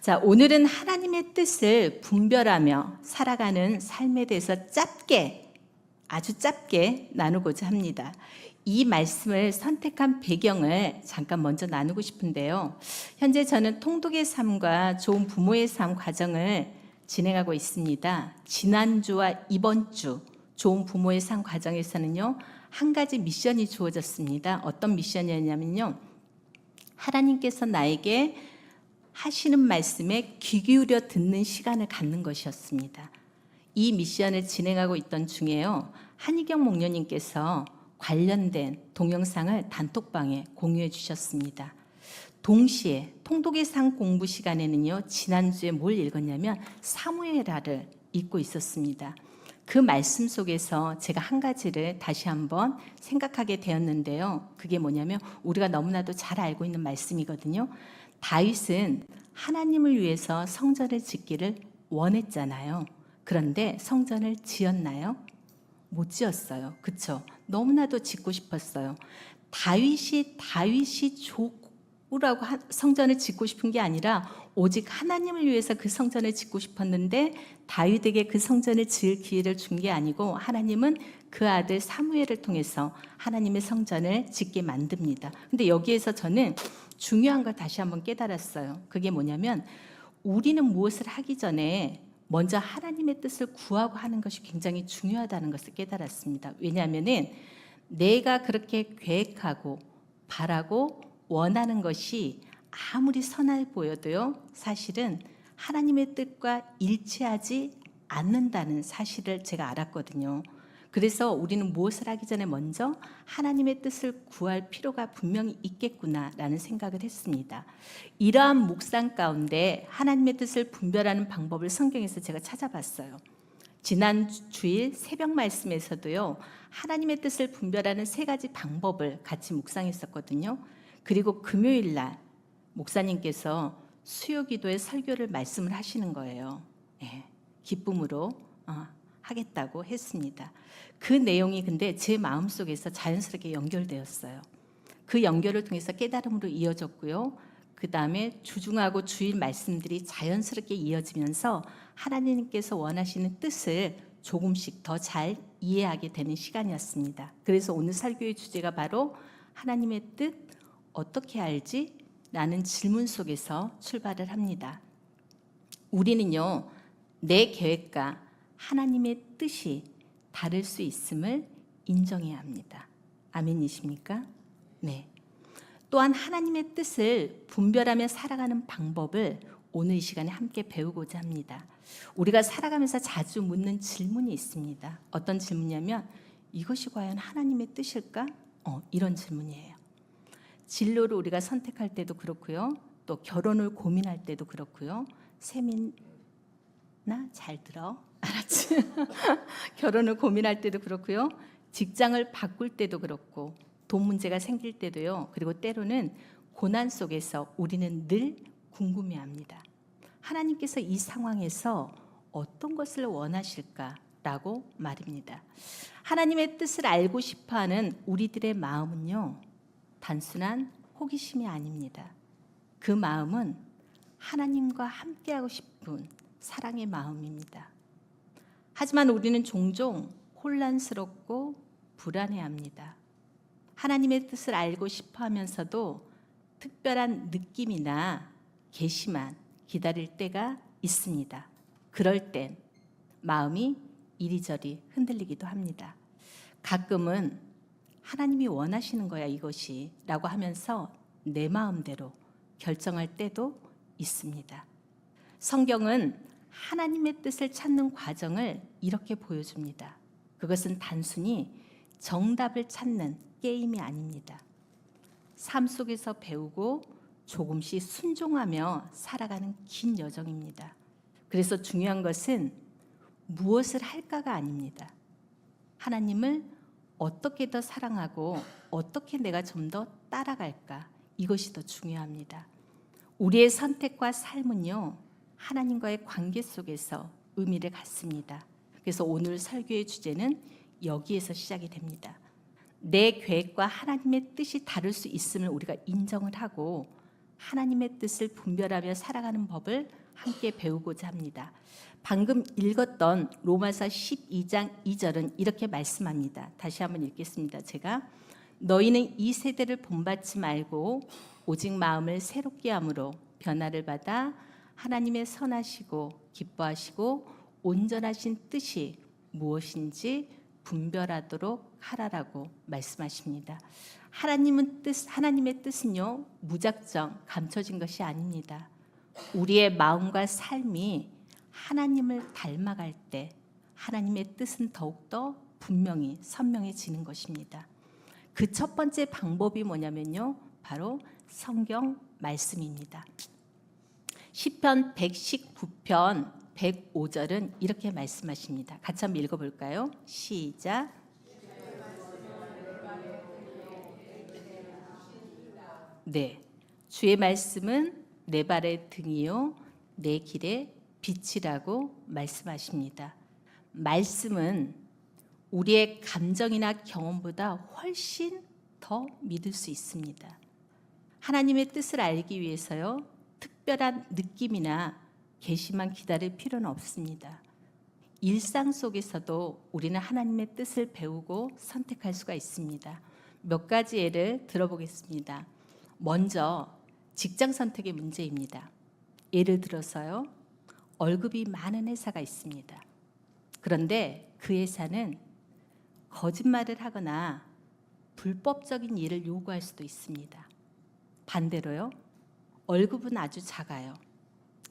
자, 오늘은 하나님의 뜻을 분별하며 살아가는 삶에 대해서 아주 짧게 나누고자 합니다. 이 말씀을 선택한 배경을 잠깐 먼저 나누고 싶은데요. 현재 저는 통독의 삶과 좋은 부모의 삶 과정을 진행하고 있습니다. 지난주와 이번 주 좋은 부모의 삶 과정에서는요, 한 가지 미션이 주어졌습니다. 어떤 미션이었냐면요, 하나님께서 나에게 하시는 말씀에 귀 기울여 듣는 시간을 갖는 것이었습니다. 이 미션을 진행하고 있던 중에요, 한희경 목녀님께서 관련된 동영상을 단톡방에 공유해 주셨습니다. 동시에 통독의 상 공부 시간에는요, 지난주에 뭘 읽었냐면 사무엘하를 읽고 있었습니다. 그 말씀 속에서 제가 한 가지를 다시 한번 생각하게 되었는데요. 그게 뭐냐면 우리가 너무나도 잘 알고 있는 말씀이거든요. 다윗은 하나님을 위해서 성전을 짓기를 원했잖아요. 그런데 성전을 지었나요? 못 지었어요. 그렇죠? 너무나도 짓고 싶었어요. 다윗이 좋으라고 성전을 짓고 싶은 게 아니라 오직 하나님을 위해서 그 성전을 짓고 싶었는데 다윗에게 그 성전을 지을 기회를 준 게 아니고 하나님은 그 아들 사무엘을 통해서 하나님의 성전을 짓게 만듭니다. 근데 여기에서 저는 중요한 걸 다시 한번 깨달았어요. 그게 뭐냐면 우리는 무엇을 하기 전에 먼저 하나님의 뜻을 구하고 하는 것이 굉장히 중요하다는 것을 깨달았습니다. 왜냐하면 내가 그렇게 계획하고 바라고 원하는 것이 아무리 선해 보여도요, 사실은 하나님의 뜻과 일치하지 않는다는 사실을 제가 알았거든요. 그래서 우리는 무엇을 하기 전에 먼저 하나님의 뜻을 구할 필요가 분명히 있겠구나라는 생각을 했습니다. 이러한 묵상 가운데 하나님의 뜻을 분별하는 방법을 성경에서 제가 찾아봤어요. 지난 주일 새벽 말씀에서도요, 하나님의 뜻을 분별하는 3가지 방법을 같이 묵상했었거든요. 그리고 금요일 날 목사님께서 수요기도의 설교를 말씀을 하시는 거예요. 네, 기쁨으로 하겠다고 했습니다. 그 내용이 근데 제 마음속에서 자연스럽게 연결되었어요. 그 연결을 통해서 깨달음으로 이어졌고요. 그 다음에 주중하고 주일 말씀들이 자연스럽게 이어지면서 하나님께서 원하시는 뜻을 조금씩 더 잘 이해하게 되는 시간이었습니다. 그래서 오늘 설교의 주제가 바로 하나님의 뜻 어떻게 알지? 라는 질문 속에서 출발을 합니다. 우리는요, 내 계획과 하나님의 뜻이 다를 수 있음을 인정해야 합니다. 아멘이십니까? 네. 또한 하나님의 뜻을 분별하며 살아가는 방법을 오늘 이 시간에 함께 배우고자 합니다. 우리가 살아가면서 자주 묻는 질문이 있습니다. 어떤 질문이냐면 이것이 과연 하나님의 뜻일까? 이런 질문이에요. 진로를 우리가 선택할 때도 그렇고요. 또 결혼을 고민할 때도 그렇고요. 세민아 잘 들어. 알았지? 결혼을 고민할 때도 그렇고요. 직장을 바꿀 때도 그렇고 돈 문제가 생길 때도요. 그리고 때로는 고난 속에서 우리는 늘 궁금해합니다. 하나님께서 이 상황에서 어떤 것을 원하실까라고 말입니다. 하나님의 뜻을 알고 싶어하는 우리들의 마음은요, 단순한 호기심이 아닙니다. 그 마음은 하나님과 함께하고 싶은 사랑의 마음입니다. 하지만 우리는 종종 혼란스럽고 불안해합니다. 하나님의 뜻을 알고 싶어 하면서도 특별한 느낌이나 계시만 기다릴 때가 있습니다. 그럴 땐 마음이 이리저리 흔들리기도 합니다. 가끔은 하나님이 원하시는 거야 이것이 라고 하면서 내 마음대로 결정할 때도 있습니다. 성경은 하나님의 뜻을 찾는 과정을 이렇게 보여줍니다. 그것은 단순히 정답을 찾는 게임이 아닙니다. 삶 속에서 배우고 조금씩 순종하며 살아가는 긴 여정입니다. 그래서 중요한 것은 무엇을 할까가 아닙니다. 하나님을 어떻게 더 사랑하고 어떻게 내가 좀 더 따라갈까, 이것이 더 중요합니다. 우리의 선택과 삶은요, 하나님과의 관계 속에서 의미를 갖습니다. 그래서 오늘 설교의 주제는 여기에서 시작이 됩니다. 내 계획과 하나님의 뜻이 다를 수 있음을 우리가 인정을 하고 하나님의 뜻을 분별하며 살아가는 법을 함께 배우고자 합니다. 방금 읽었던 로마서 12장 2절은 이렇게 말씀합니다. 다시 한번 읽겠습니다. 제가 너희는 이 세대를 본받지 말고 오직 마음을 새롭게 함으로 변화를 받아 하나님의 선하시고 기뻐하시고 온전하신 뜻이 무엇인지 분별하도록 하라라고 말씀하십니다. 하나님의 뜻은요, 무작정 감춰진 것이 아닙니다. 우리의 마음과 삶이 하나님을 닮아갈 때 하나님의 뜻은 더욱더 분명히 선명해지는 것입니다. 그 첫 번째 방법이 뭐냐면요, 바로 성경 말씀입니다. 시편 119편 105절은 이렇게 말씀하십니다. 같이 한번 읽어볼까요? 시작. 네, 주의 말씀은 내 발의 등이요 내 길의 빛이라고 말씀하십니다. 말씀은 우리의 감정이나 경험보다 훨씬 더 믿을 수 있습니다. 하나님의 뜻을 알기 위해서요, 특별한 느낌이나 계시만 기다릴 필요는 없습니다. 일상 속에서도 우리는 하나님의 뜻을 배우고 선택할 수가 있습니다. 몇 가지 예를 들어보겠습니다. 먼저 직장 선택의 문제입니다. 예를 들어서요, 월급이 많은 회사가 있습니다. 그런데 그 회사는 거짓말을 하거나 불법적인 일을 요구할 수도 있습니다. 반대로요, 월급은 아주 작아요.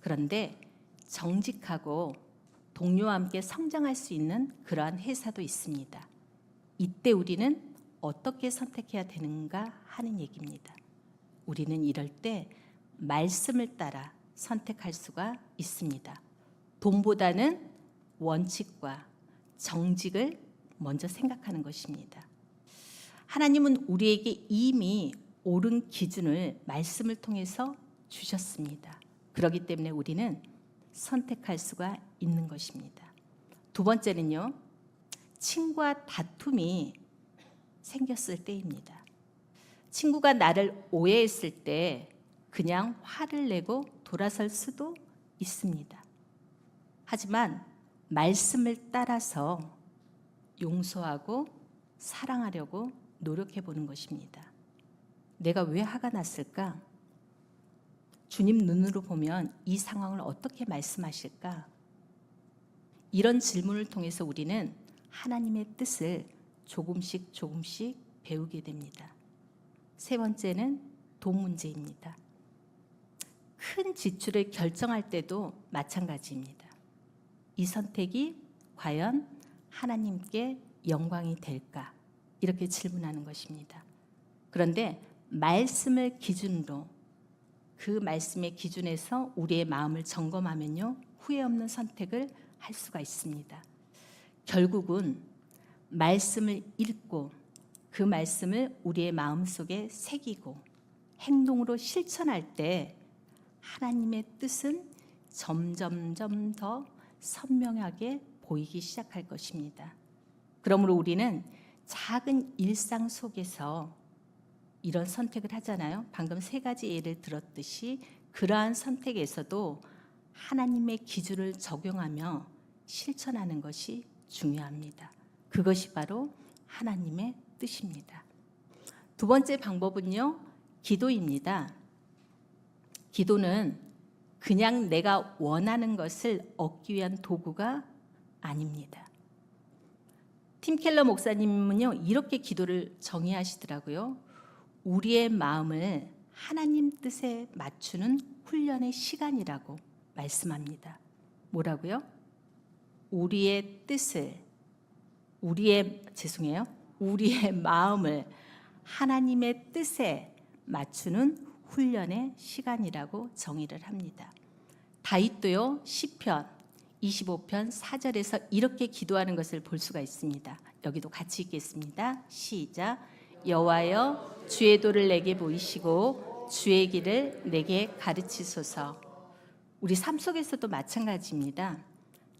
그런데 정직하고 동료와 함께 성장할 수 있는 그러한 회사도 있습니다. 이때 우리는 어떻게 선택해야 되는가 하는 얘기입니다. 우리는 이럴 때 말씀을 따라 선택할 수가 있습니다. 돈보다는 원칙과 정직을 먼저 생각하는 것입니다. 하나님은 우리에게 이미 옳은 기준을 말씀을 통해서 주셨습니다. 그렇기 때문에 우리는 선택할 수가 있는 것입니다. 두 번째는요, 친구와 다툼이 생겼을 때입니다. 친구가 나를 오해했을 때 그냥 화를 내고 돌아설 수도 있습니다. 하지만 말씀을 따라서 용서하고 사랑하려고 노력해 보는 것입니다. 내가 왜 화가 났을까? 주님 눈으로 보면 이 상황을 어떻게 말씀하실까? 이런 질문을 통해서 우리는 하나님의 뜻을 조금씩 배우게 됩니다. 세 번째는 돈 문제입니다. 큰 지출을 결정할 때도 마찬가지입니다. 이 선택이 과연 하나님께 영광이 될까? 이렇게 질문하는 것입니다. 그런데 말씀을 기준으로, 그 말씀의 기준에서 우리의 마음을 점검하면요, 후회 없는 선택을 할 수가 있습니다. 결국은 말씀을 읽고 그 말씀을 우리의 마음속에 새기고 행동으로 실천할 때 하나님의 뜻은 점점점 더 선명하게 보이기 시작할 것입니다. 그러므로 우리는 작은 일상 속에서 이런 선택을 하잖아요. 방금 세 가지 예를 들었듯이 그러한 선택에서도 하나님의 기준을 적용하며 실천하는 것이 중요합니다. 그것이 바로 하나님의 뜻입니다. 두 번째 방법은요, 기도입니다. 기도는 그냥 내가 원하는 것을 얻기 위한 도구가 아닙니다. 팀 켈러 목사님은요, 이렇게 기도를 정의하시더라고요. 우리의 마음을 하나님 뜻에 맞추는 훈련의 시간이라고 말씀합니다. 뭐라고요? 우리의 마음을 하나님의 뜻에 맞추는 훈련의 시간이라고 정의를 합니다. 다윗도요, 시편 25편 4절에서 이렇게 기도하는 것을 볼 수가 있습니다. 여기도 같이 읽겠습니다. 시작. 여호와여, 주의 도를 내게 보이시고 주의 길을 내게 가르치소서. 우리 삶 속에서도 마찬가지입니다.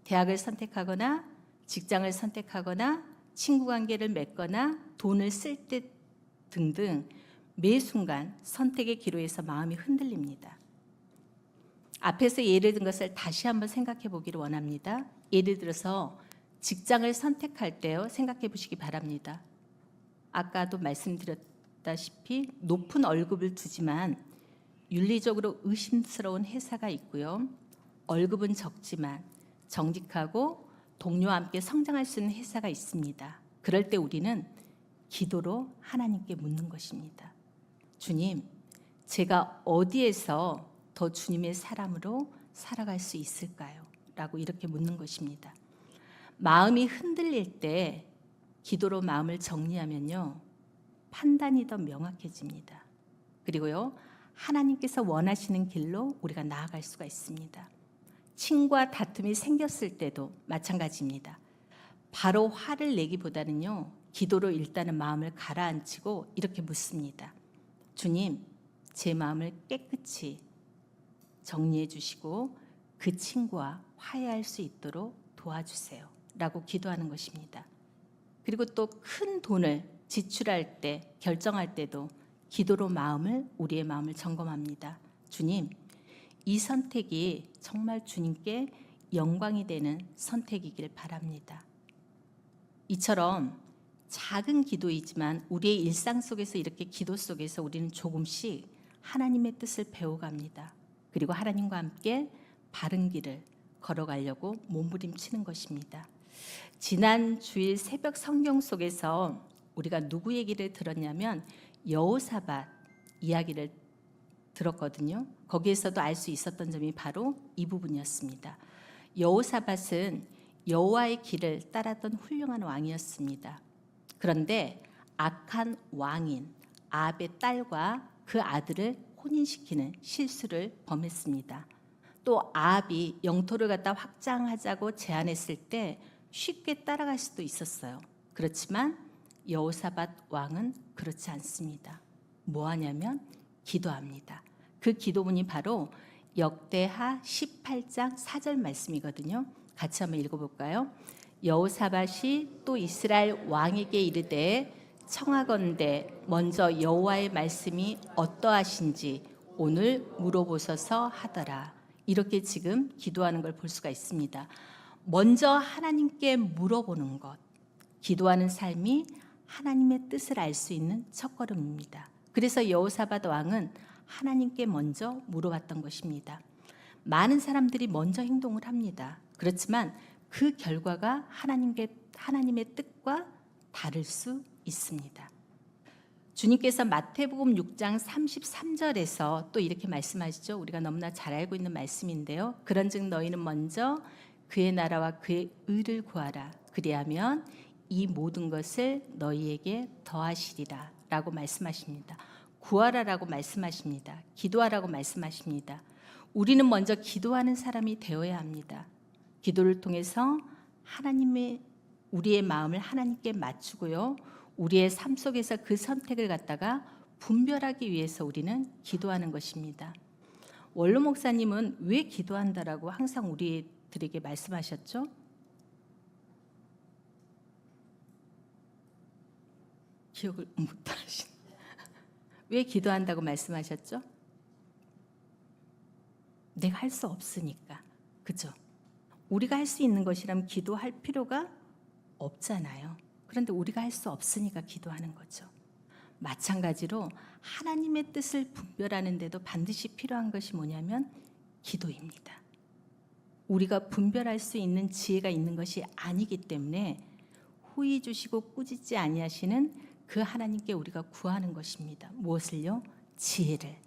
대학을 선택하거나 직장을 선택하거나 친구 관계를 맺거나 돈을 쓸 때 등등 매 순간 선택의 기로에서 마음이 흔들립니다. 앞에서 예를 든 것을 다시 한번 생각해 보기를 원합니다. 예를 들어서 직장을 선택할 때요, 생각해 보시기 바랍니다. 아까도 말씀드렸다시피 높은 월급을 두지만 윤리적으로 의심스러운 회사가 있고요. 월급은 적지만 정직하고 동료와 함께 성장할 수 있는 회사가 있습니다. 그럴 때 우리는 기도로 하나님께 묻는 것입니다. 주님, 제가 어디에서 더 주님의 사람으로 살아갈 수 있을까요? 라고 이렇게 묻는 것입니다. 마음이 흔들릴 때 기도로 마음을 정리하면요, 판단이 더 명확해집니다. 그리고요, 하나님께서 원하시는 길로 우리가 나아갈 수가 있습니다. 친구와 다툼이 생겼을 때도 마찬가지입니다. 바로 화를 내기보다는요, 기도로 일단은 마음을 가라앉히고 이렇게 묻습니다. 주님, 제 마음을 깨끗이 정리해 주시고 그 친구와 화해할 수 있도록 도와주세요. 라고 기도하는 것입니다. 그리고 또 큰 돈을 지출할 때, 결정할 때도 기도로 우리의 마음을 점검합니다. 주님, 이 선택이 정말 주님께 영광이 되는 선택이길 바랍니다. 이처럼 작은 기도이지만 우리의 일상 속에서 이렇게 기도 속에서 우리는 조금씩 하나님의 뜻을 배워갑니다. 그리고 하나님과 함께 바른 길을 걸어가려고 몸부림치는 것입니다. 지난 주일 새벽 성경 속에서 우리가 누구 얘기를 들었냐면 여호사밧 이야기를 들었거든요. 거기에서도 알 수 있었던 점이 바로 이 부분이었습니다. 여호사밧은 여호와의 길을 따랐던 훌륭한 왕이었습니다. 그런데 악한 왕인 아합의 딸과 그 아들을 혼인시키는 실수를 범했습니다. 또 아합이 영토를 갖다 확장하자고 제안했을 때 쉽게 따라갈 수도 있었어요. 그렇지만 여호사밧 왕은 그렇지 않습니다. 뭐 하냐면 기도합니다. 그 기도문이 바로 역대하 18장 4절 말씀이거든요. 같이 한번 읽어볼까요? 여호사밧이 또 이스라엘 왕에게 이르되 청하건대 먼저 여호와의 말씀이 어떠하신지 오늘 물어보소서 하더라. 이렇게 지금 기도하는 걸 볼 수가 있습니다. 먼저 하나님께 물어보는 것, 기도하는 삶이 하나님의 뜻을 알 수 있는 첫걸음입니다. 그래서 여호사밧 왕은 하나님께 먼저 물어봤던 것입니다. 많은 사람들이 먼저 행동을 합니다. 그렇지만 그 결과가 하나님의 뜻과 다를 수 있습니다. 주님께서 마태복음 6장 33절에서 또 이렇게 말씀하시죠. 우리가 너무나 잘 알고 있는 말씀인데요. 그런즉 너희는 먼저 그의 나라와 그의 의를 구하라. 그리하면 이 모든 것을 너희에게 더하시리라 라고 말씀하십니다. 구하라라고 말씀하십니다. 기도하라고 말씀하십니다. 우리는 먼저 기도하는 사람이 되어야 합니다. 기도를 통해서 우리의 마음을 하나님께 맞추고요. 우리의 삶 속에서 그 선택을 갖다가 분별하기 위해서 우리는 기도하는 것입니다. 원로 목사님은 왜 기도한다라고 항상 우리들에게 말씀하셨죠? 기억을 못하시네. 왜 기도한다고 말씀하셨죠? 내가 할 수 없으니까. 그죠? 우리가 할 수 있는 것이라면 기도할 필요가 없잖아요. 그런데 우리가 할 수 없으니까 기도하는 거죠. 마찬가지로 하나님의 뜻을 분별하는 데도 반드시 필요한 것이 뭐냐면 기도입니다. 우리가 분별할 수 있는 지혜가 있는 것이 아니기 때문에 후히 주시고 꾸짖지 아니하시는 그 하나님께 우리가 구하는 것입니다. 무엇을요? 지혜를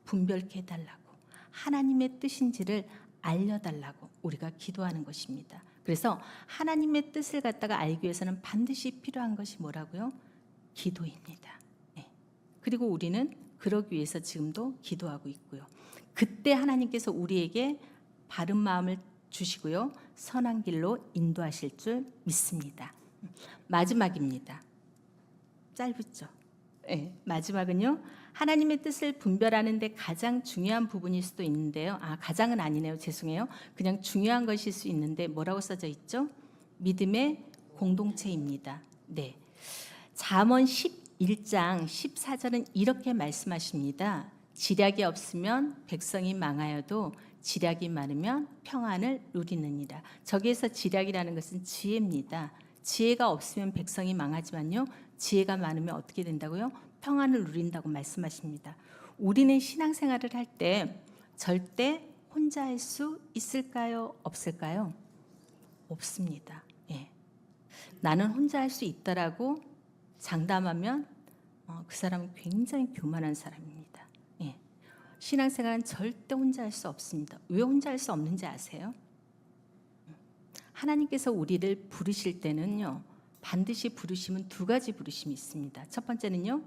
분별케 해달라고, 하나님의 뜻인지를 알려달라고 우리가 기도하는 것입니다. 그래서 하나님의 뜻을 갖다가 알기 위해서는 반드시 필요한 것이 뭐라고요? 기도입니다. 네. 그리고 우리는 그러기 위해서 지금도 기도하고 있고요. 그때 하나님께서 우리에게 바른 마음을 주시고요. 선한 길로 인도하실 줄 믿습니다. 마지막입니다. 짧죠? 네. 마지막은요. 하나님의 뜻을 분별하는 데 가장 중요한 부분일 수도 있는데요. 가장은 아니네요. 죄송해요. 그냥 중요한 것일 수 있는데 뭐라고 써져 있죠? 믿음의 공동체입니다. 네. 잠언 1장 14절은 이렇게 말씀하십니다. 지략이 없으면 백성이 망하여도 지략이 많으면 평안을 누리느니라. 저기에서 지략이라는 것은 지혜입니다. 지혜가 없으면 백성이 망하지만요, 지혜가 많으면 어떻게 된다고요? 평안을 누린다고 말씀하십니다. 우리는 신앙생활을 할 때 절대 혼자 할 수 있을까요? 없을까요? 없습니다. 예. 나는 혼자 할 수 있다라고 장담하면 그 사람은 굉장히 교만한 사람입니다. 예. 신앙생활은 절대 혼자 할 수 없습니다. 왜 혼자 할 수 없는지 아세요? 하나님께서 우리를 부르실 때는요, 반드시 부르심은 두 가지 부르심이 있습니다. 첫 번째는요,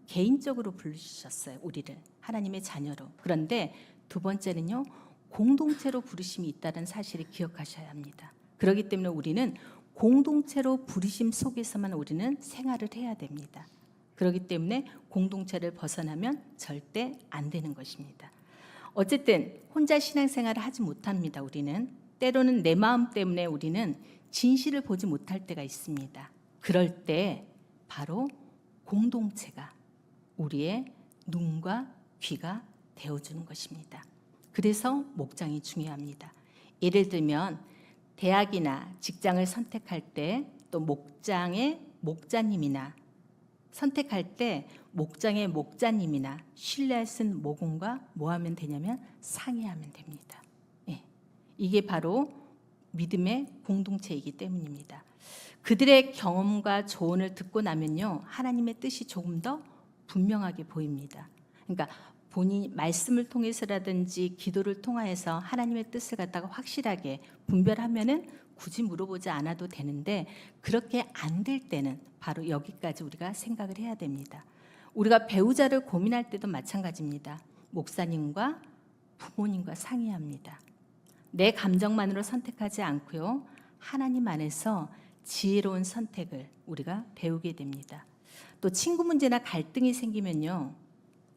개인적으로 부르셨어요. 우리를 하나님의 자녀로. 그런데 두 번째는요, 공동체로 부르심이 있다는 사실을 기억하셔야 합니다. 그렇기 때문에 우리는 공동체로 부르심 속에서만 우리는 생활을 해야 됩니다. 그렇기 때문에 공동체를 벗어나면 절대 안 되는 것입니다. 어쨌든 혼자 신앙생활을 하지 못합니다. 우리는 때로는 내 마음 때문에 우리는 진실을 보지 못할 때가 있습니다. 그럴 때 바로 공동체가 우리의 눈과 귀가 되어주는 것입니다. 그래서 목장이 중요합니다. 예를 들면 대학이나 직장을 선택할 때, 또 목장의 목자님이나 선택할 때 목장의 목자님이나 신뢰할 수 있는 모금과 뭐 하면 되냐면 상의하면 됩니다. 예. 이게 바로 믿음의 공동체이기 때문입니다. 그들의 경험과 조언을 듣고 나면요, 하나님의 뜻이 조금 더 분명하게 보입니다. 그러니까 본인이 말씀을 통해서라든지 기도를 통하여서 하나님의 뜻을 갖다가 확실하게 분별하면은 굳이 물어보지 않아도 되는데, 그렇게 안 될 때는 바로 여기까지 우리가 생각을 해야 됩니다. 우리가 배우자를 고민할 때도 마찬가지입니다. 목사님과 부모님과 상의합니다. 내 감정만으로 선택하지 않고요, 하나님 안에서 지혜로운 선택을 우리가 배우게 됩니다. 또 친구 문제나 갈등이 생기면요,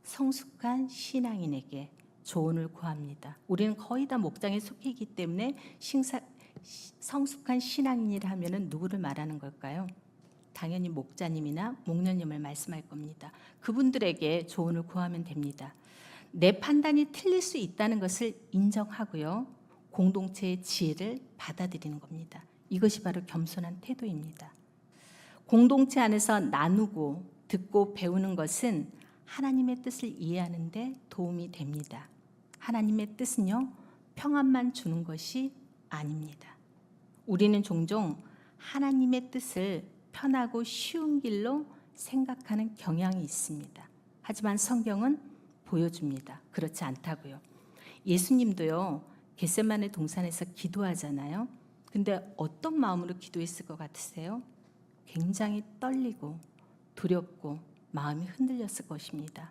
성숙한 신앙인에게 조언을 구합니다. 우리는 거의 다 목장에 속해 있기 때문에 성숙한 신앙인이라 하면은 누구를 말하는 걸까요? 당연히 목자님이나 목녀님을 말씀할 겁니다. 그분들에게 조언을 구하면 됩니다. 내 판단이 틀릴 수 있다는 것을 인정하고요, 공동체의 지혜를 받아들이는 겁니다. 이것이 바로 겸손한 태도입니다. 공동체 안에서 나누고 듣고 배우는 것은 하나님의 뜻을 이해하는 데 도움이 됩니다. 하나님의 뜻은요, 평안만 주는 것이 아닙니다. 우리는 종종 하나님의 뜻을 편하고 쉬운 길로 생각하는 경향이 있습니다. 하지만 성경은 보여줍니다. 그렇지 않다고요. 예수님도요, 겟세마네 동산에서 기도하잖아요. 근데 어떤 마음으로 기도했을 것 같으세요? 굉장히 떨리고 두렵고 마음이 흔들렸을 것입니다.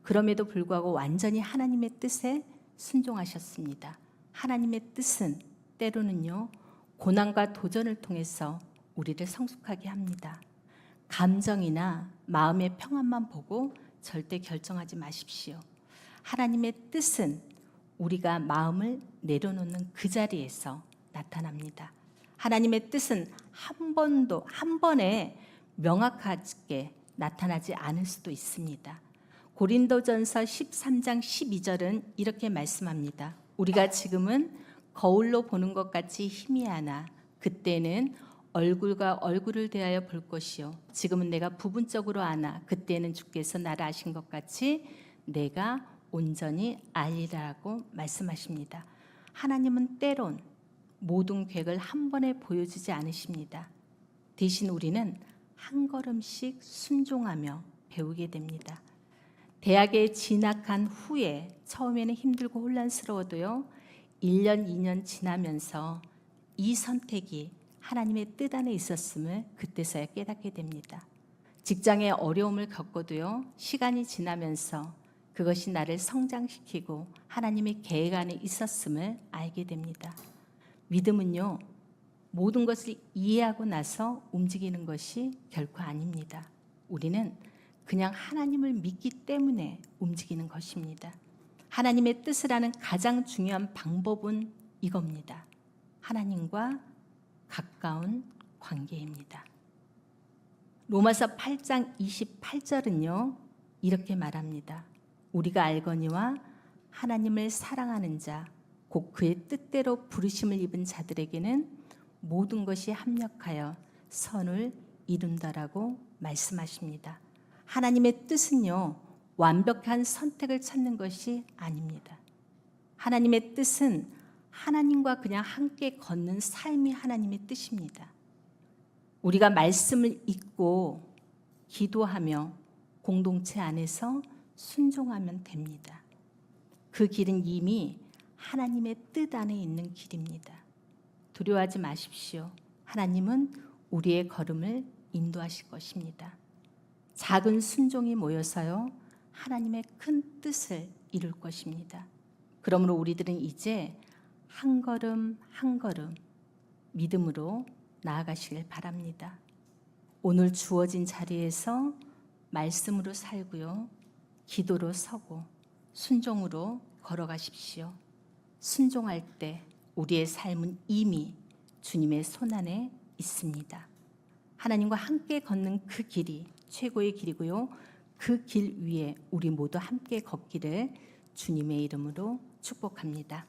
그럼에도 불구하고 완전히 하나님의 뜻에 순종하셨습니다. 하나님의 뜻은 때로는요, 고난과 도전을 통해서 우리를 성숙하게 합니다. 감정이나 마음의 평안만 보고 절대 결정하지 마십시오. 하나님의 뜻은 우리가 마음을 내려놓는 그 자리에서 나타납니다. 하나님의 뜻은 한 번에 명확하게 나타나지 않을 수도 있습니다. 고린도전서 13장 12절은 이렇게 말씀합니다. 우리가 지금은 거울로 보는 것 같이 희미하나 그때는 얼굴과 얼굴을 대하여 볼 것이요, 지금은 내가 부분적으로 아나 그때는 주께서 나를 아신 것 같이 내가 온전히 알리라고 말씀하십니다. 하나님은 때론 모든 계획을 한 번에 보여주지 않으십니다. 대신 우리는 한 걸음씩 순종하며 배우게 됩니다. 대학에 진학한 후에 처음에는 힘들고 혼란스러워도요, 1년, 2년 지나면서 이 선택이 하나님의 뜻 안에 있었음을 그때서야 깨닫게 됩니다. 직장에 어려움을 겪어도요, 시간이 지나면서 그것이 나를 성장시키고 하나님의 계획 안에 있었음을 알게 됩니다. 믿음은요, 모든 것을 이해하고 나서 움직이는 것이 결코 아닙니다. 우리는 그냥 하나님을 믿기 때문에 움직이는 것입니다. 하나님의 뜻을 아는 가장 중요한 방법은 이겁니다. 하나님과 가까운 관계입니다. 로마서 8장 28절은요. 이렇게 말합니다. 우리가 알거니와 하나님을 사랑하는 자, 곧 그의 뜻대로 부르심을 입은 자들에게는 모든 것이 합력하여 선을 이룬다라고 말씀하십니다. 하나님의 뜻은요. 완벽한 선택을 찾는 것이 아닙니다. 하나님의 뜻은 하나님과 그냥 함께 걷는 삶이 하나님의 뜻입니다. 우리가 말씀을 읽고 기도하며 공동체 안에서 순종하면 됩니다. 그 길은 이미 하나님의 뜻 안에 있는 길입니다. 두려워하지 마십시오. 하나님은 우리의 걸음을 인도하실 것입니다. 작은 순종이 모여서요. 하나님의 큰 뜻을 이룰 것입니다. 그러므로 우리들은 이제 한 걸음 한 걸음 믿음으로 나아가시길 바랍니다. 오늘 주어진 자리에서 말씀으로 살고요. 기도로 서고 순종으로 걸어가십시오. 순종할 때 우리의 삶은 이미 주님의 손안에 있습니다. 하나님과 함께 걷는 그 길이 최고의 길이고요. 그 길 위에 우리 모두 함께 걷기를 주님의 이름으로 축복합니다.